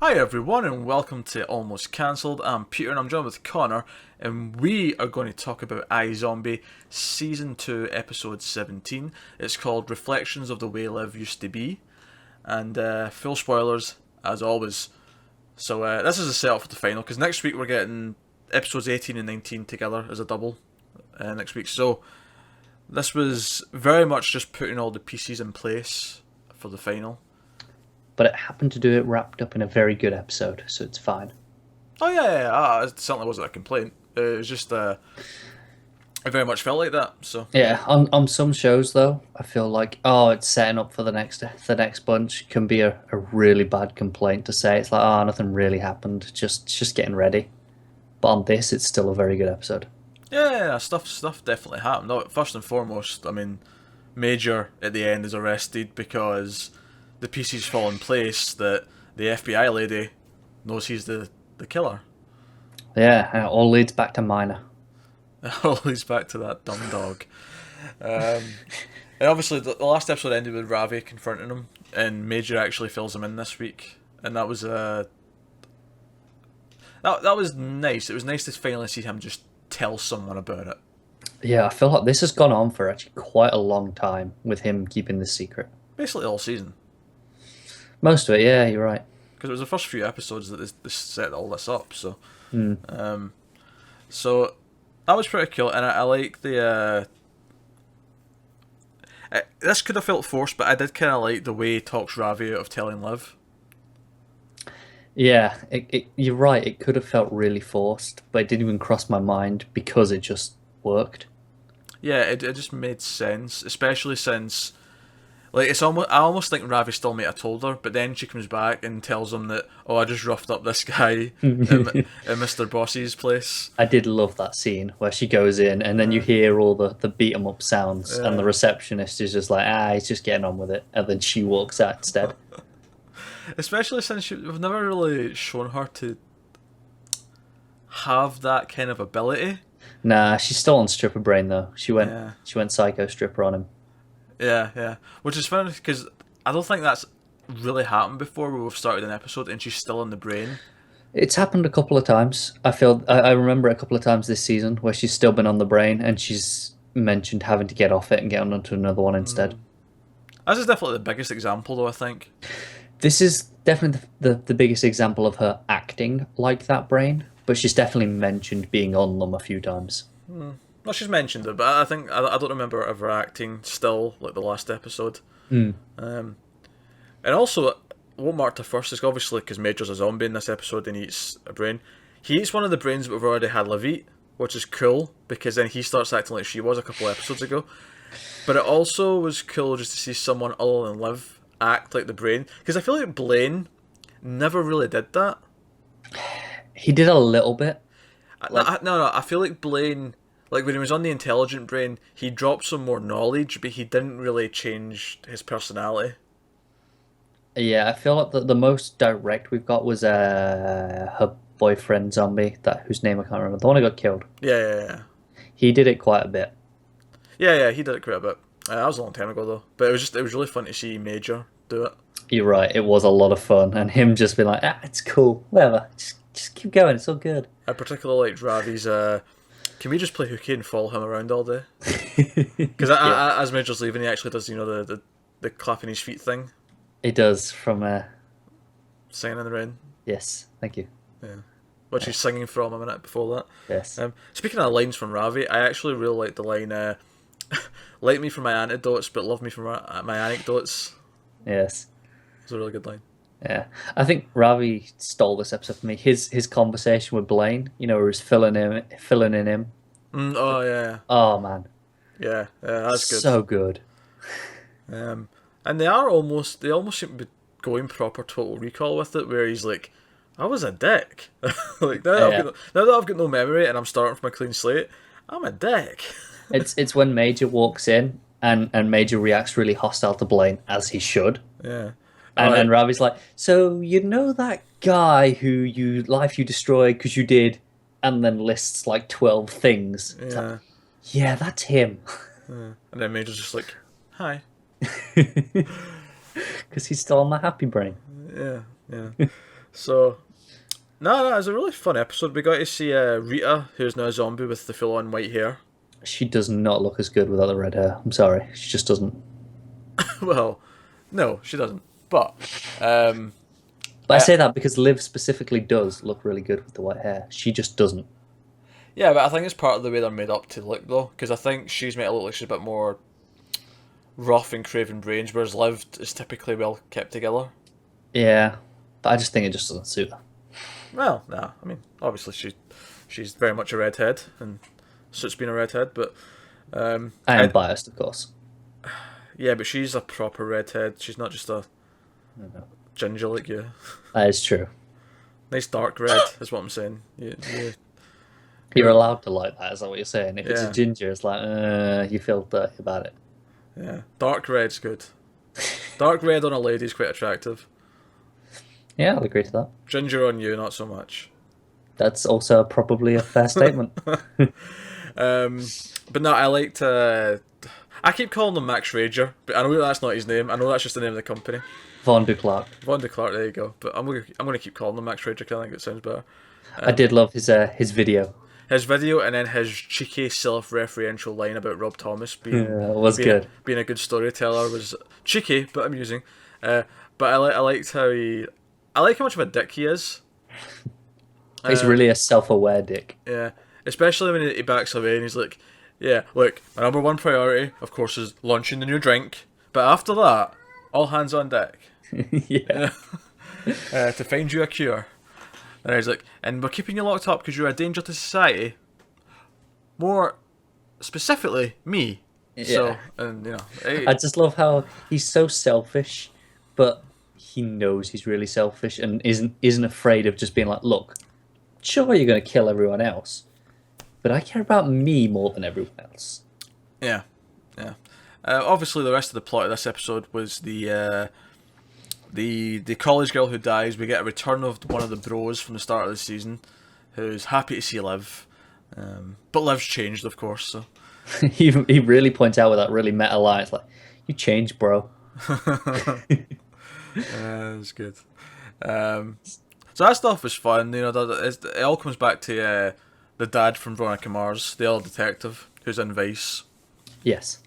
Hi everyone and welcome to Almost Cancelled. I'm Peter and I'm joined with Connor and we are going to talk about iZombie Season 2 Episode 17. It's called Reflections of the Way Liv Used to Be and full spoilers as always. So this is a setup for the final because next week we're getting episodes 18 and 19 together as a double next week. So this was very much just putting all the pieces in place for the final. But it happened to do it wrapped up in a very good episode, so it's fine. Oh yeah. It certainly wasn't a complaint. It was just it very much felt like that. So Yeah, on some shows though, I feel like it's setting up for the next bunch can be a really bad complaint to say. It's like nothing really happened, just getting ready. But on this, it's still a very good episode. yeah, stuff definitely happened. No, first and foremost, I mean, Major at the end is arrested because the pieces fall in place that the FBI lady knows he's the killer. Yeah, and it all leads back to Minor. It all leads back to that dumb dog. Um, and obviously, the last episode ended with Ravi confronting him, and Major actually fills him in this week, and that was that was nice. It was nice to finally see him just tell someone about it. Yeah, I feel like this has gone on for actually quite a long time with him keeping this secret. Basically, all season. Most of it, yeah, you're right. Because it was the first few episodes that this set all this up. So, Hmm. so that was pretty cool, and I like the. This could have felt forced, but I did kind of like the way he talks Ravi out of telling Liv. Yeah, you're right. It could have felt really forced, but it didn't even cross my mind because it just worked. Yeah, it just made sense, especially since like it's almost I almost think Ravi still might have told her, but then she comes back and tells him that I just roughed up this guy in Mr. Bossy's place. I did love that scene where she goes in and then you hear all the beat 'em up sounds, and the Yeah. receptionist is just like, he's just getting on with it, and then she walks out instead. Especially since we've never really shown her to have that kind of ability. Nah, she's still on stripper brain though. Yeah, She went psycho stripper on him. yeah. Which is funny because I don't think that's really happened before where we've started an episode and she's still in the brain. It's happened a couple of times. I remember a couple of times this season where she's still been on the brain and she's mentioned having to get off it and get onto another one instead. This is definitely the biggest example, though, I think. This is definitely the biggest example of her acting like that brain, but she's definitely mentioned being on them a few times. Well, she's mentioned it, but I think I don't remember her ever acting still like the last episode. Hmm. Um, and also, what marked her first is obviously because Major's a zombie in this episode and he eats a brain. He eats one of the brains that we've already had Liv eat, which is cool because then he starts acting like she was a couple of episodes ago. But it also was cool just to see someone other than Liv act like the brain because I feel like Blaine never really did that. He did a little bit. Like, No. I feel like Blaine, like when he was on the intelligent brain, he dropped some more knowledge, but he didn't really change his personality. yeah, I feel like the most direct we've got was her boyfriend zombie, that whose name I can't remember, the one who got killed. Yeah. He did it quite a bit. Yeah. He did it quite a bit. That was a long time ago though, but it was really fun to see Major do it. You're right, it was a lot of fun, and him just being like, it's cool, whatever, just keep going, it's all good. I particularly liked Ravi's. Can we just play hooky and follow him around all day? Because Yeah, as Major's leaving, he actually does the clapping his feet thing, it does from singing in the rain. yes, thank you. Yeah. Which he's singing from a minute before Yes. that. Speaking of lines from Ravi, I actually really like the line, like me for my antidotes, but love me for my anecdotes. Yes. It's a really good line. Yeah, I think Ravi stole this episode for me. His conversation with Blaine, where he's filling in him. Oh, yeah. Oh man, Yeah, that's good. so good. And they almost seem to be going proper Total Recall with it, where he's like, I was a dick. Like, Yeah, now that I've got no memory and I'm starting from a clean slate, I'm a dick. it's when Major walks in and Major reacts really hostile to Blaine as he should, Yeah. and Ravi's like, so you know that guy who you destroyed because you did, and then lists like 12 things. It's like, Yeah. yeah, that's him, And then Major's just like, hi. because he's still on the happy brain. Yeah. So no, it was a really fun episode. We got to see Rita, who's now a zombie with the full-on white hair. She does not look as good without the red hair. I'm sorry, she just doesn't. Well, no, she doesn't. But um, But I I, say that because Liv specifically does look really good with the white hair. She just doesn't. yeah, but I think it's part of the way they're made up to look, though, because I think she's made to look like she's a bit more rough and craven brains, whereas Liv is typically well kept together. Yeah, but I just think it just doesn't suit her. Well, nah, I mean, obviously she's very much a redhead and suits being a redhead, but I am biased, of course. yeah, but she's a proper redhead. She's not just a ginger like you. That is true. Nice dark red is what I'm saying. You're allowed to like that, is that what you're saying? If it's Yeah. a ginger, it's like, you feel dirty about it. Yeah, dark red's good. Dark red on a lady is quite attractive. Yeah, I'll agree to that. Ginger on you, not so much. That's also probably a fair statement. But no, I liked. I keep calling him Max Rager, but I know that's not his name. I know that's just the name of the company. Von du Clark. Von de Clark, there you go. But I'm gonna keep calling him Max Rager because I think it sounds better. I did love his video. His video and then his cheeky self-referential line about Rob Thomas being Yeah, it was being, good. being a good storyteller was cheeky but amusing. But I liked I like how much of a dick he is. He's really a self-aware dick. Yeah, especially when he backs away and he's like, "Yeah, look, my number one priority, of course, is launching the new drink. But after that, all hands on deck Yeah. to find you a cure." And he's like, "And we're keeping you locked up because you're a danger to society. More specifically, me." So, and I just love how he's so selfish, but he knows he's really selfish and isn't afraid of just being like, look, sure you're going to kill everyone else, but I care about me more than everyone else. yeah. Obviously, the rest of the plot of this episode was the college girl who dies. We get a return of one of the bros from the start of the season, who's happy to see Liv, but Liv's changed, of course. So he really points out with that really meta line, it's like, you changed, bro. it's good. So that stuff was fun. It all comes back to the dad from Veronica Mars, the other detective who's in Vice, Yes.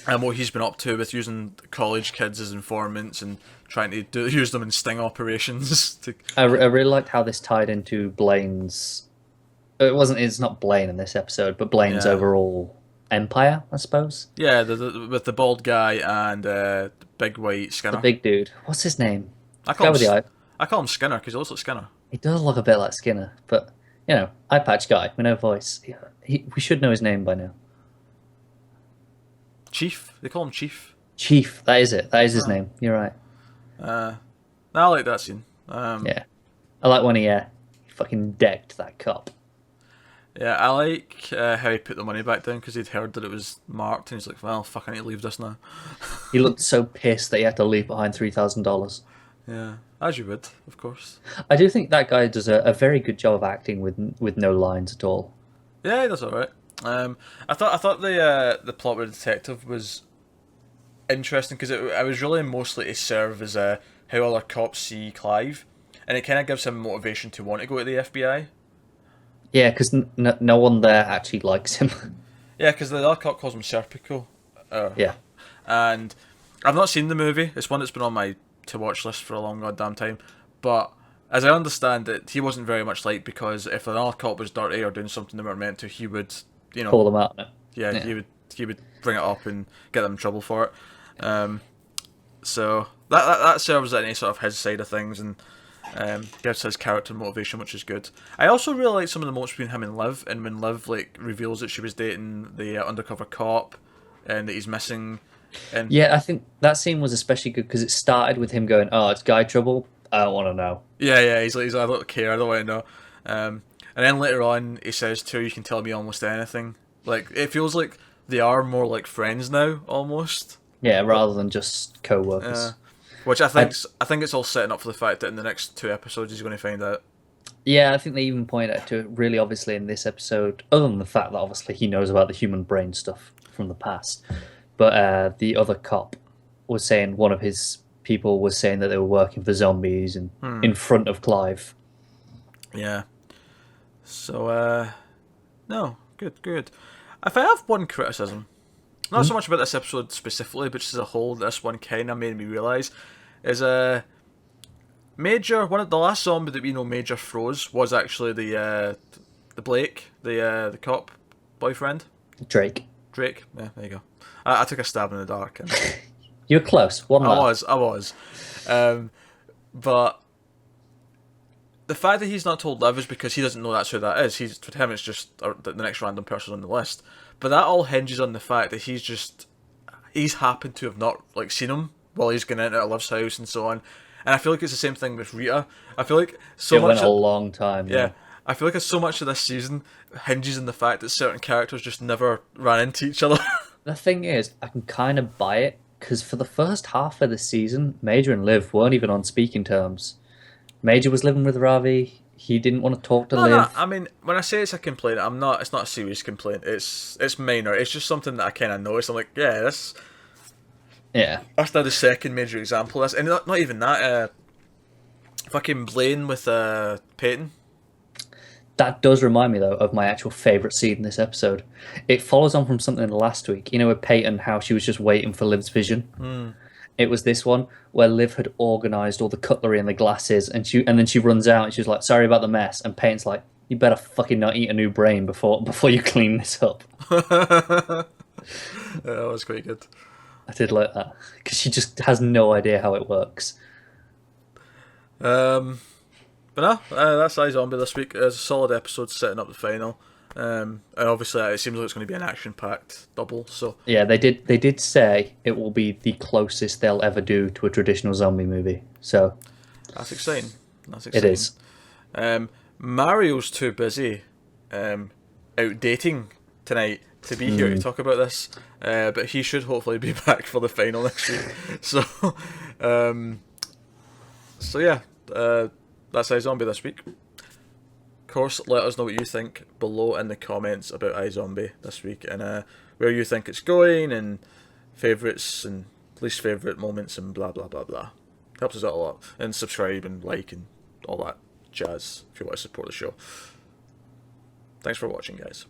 and what he's been up to with using college kids as informants and trying to use them in sting operations. I really liked how this tied into Blaine's. It's not Blaine in this episode, but Blaine's Yeah. overall empire, I suppose. Yeah, with the bald guy and big white Skinner. The big dude. What's his name? I Guy call with him, the eye. I call him Skinner because he looks like Skinner. He does look a bit like Skinner, but eye patch guy with no voice. We should know his name by now. Chief, they call him Chief. Chief, that is it. That is his name. You're right. I like that scene. Yeah, I like when he fucking decked that cop. Yeah, I like how he put the money back down because he'd heard that it was marked, and he's like, "Well, fuck, I need to leave this now." He looked so pissed that he had to leave behind $3,000. Yeah, as you would, of course. I do think that guy does a very good job of acting with no lines at all. Yeah, he does all right. I thought the plot with the detective was interesting because it was really mostly to serve as how other cops see Clive, and it kind of gives him motivation to want to go to the FBI. Yeah, because no one there actually likes him. Yeah, because the other cop calls him Serpico. Yeah. And I've not seen the movie. It's one that's been on my to watch list for a long goddamn time. But as I understand it, he wasn't very much liked because if another cop was dirty or doing something they weren't meant to, he would, Call them out. yeah, he would bring it up and get them in trouble for it. So that serves as any sort of his side of things and gives his character motivation, which is good. I also really like some of the moments between him and Liv, and when Liv reveals that she was dating the undercover cop and that he's missing. And Yeah, I think that scene was especially good because it started with him going, "Oh, it's guy trouble. I don't want to know." yeah, he's like, I don't care, I don't want to know. And then later on, he says to her, "You can tell me almost anything." Like it feels like they are more like friends now, almost. Yeah, rather than just co-workers. Which I think it's all setting up for the fact that in the next 2 episodes he's going to find out. Yeah, I think they even point out to it really obviously in this episode, other than the fact that obviously he knows about the human brain stuff from the past. But the other cop was saying one of his people were saying that they were working for zombies and in front of Clive. Yeah. So, no, good. If I have one criticism, not so much about this episode specifically, but just as a whole, this one kind of made me realise, is Major, one of the last zombie that we know Major froze was actually the Blake, the cop boyfriend. Drake. Yeah, there you go. I took a stab in the dark. And You're close. One left. I was. But the fact that he's not told Liv is because he doesn't know that's who that is. For him, it's just the next random person on the list. But that all hinges on the fact that he's happened to have not seen him while he's going in and out of Liv's house and so on. And I feel like it's the same thing with Rita. I feel like It went a long time. Yeah. I feel like so much of this season hinges on the fact that certain characters just never ran into each other. The thing is, I can kind of buy it because for the first half of the season, Major and Liv weren't even on speaking terms. Major was living with Ravi. He didn't want to talk to Liv. No, I mean, when I say it's a complaint, it's not a serious complaint. It's minor. It's just something that I kind of noticed. I'm like, yeah, that's now the second major example of this. And not even that. Fucking Blaine with Peyton. That does remind me, though, of my actual favourite scene in this episode. It follows on from something last week. You know, with Peyton, how she was just waiting for Liv's vision? It was this one where Liv had organised all the cutlery and the glasses, and then she runs out and she's like, sorry about the mess. And Peyton's like, you better fucking not eat a new brain before you clean this up. That was quite good. I did like that, because she just has no idea how it works. But no, that's iZombie this week. It's a solid episode setting up the final. And obviously it seems like it's going to be an action-packed double. So yeah, they did say it will be the closest they'll ever do to a traditional zombie movie. So that's exciting. It is. Mario's too busy out dating tonight to be here to talk about this. But he should hopefully be back for the final next week. So yeah, that's iZombie this week. Of course, let us know what you think below in the comments about iZombie this week, and where you think it's going, and favourites and least favourite moments, and blah blah blah blah. Helps us out a lot. And subscribe and like and all that jazz if you want to support the show. Thanks for watching, guys.